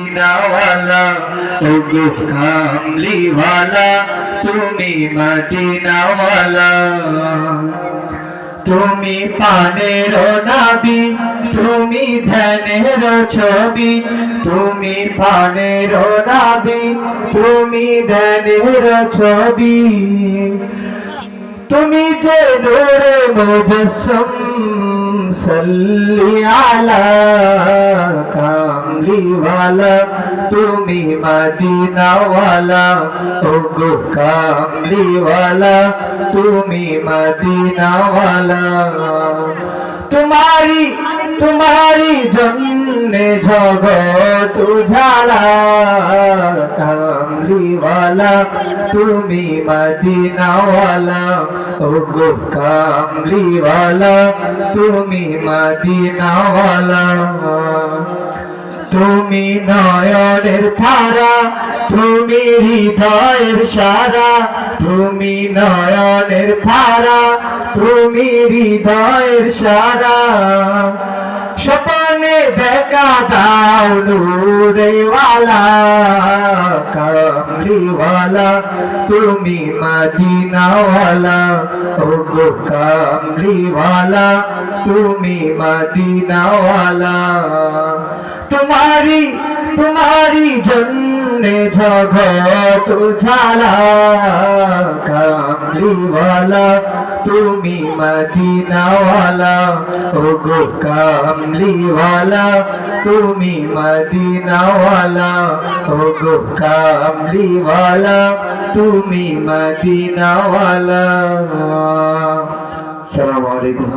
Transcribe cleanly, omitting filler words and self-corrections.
মদিনাওয়ালা ওগো কামলিওয়ালা তুমি মদিনাওয়ালা তুমি পানের নবী তুমি ধ্যানের ছবি তুমি পানের নবী তুমি ধ্যানের ছবি তুমি যে নূরে মুজস্সম সল্লি আলা কামলিওয়ালা তুমি মদিনাওয়ালা ওগো কামলিওয়ালা তুমি মদিনাওয়ালা तुम्हारी जन्ने जगत उजाला कामलीवाला तुमी मदीनावाला ओगो कामलीवाला तुमी मदीनावाला তুমি নয়নের ধারা তুমি হৃদয়ের সারা তুমি নয়নের ধারা তুমি হৃদয়ের সারা স্বপ্নে দেখা দাও নূরেওয়ালা কামলিওয়ালা তুমি মদিনাওয়ালা ওগো কামলিওয়ালা তুমি মদিনাওয়ালা तुम्हारी जन्ने जगत उजाला कामलीवाला तुमी मदीनावाला ओगो कामलीवाला तुमी मदीनावाला ओगो कामलीवाला तुमी मदीनावाला। अस्सलामु अलैकुम।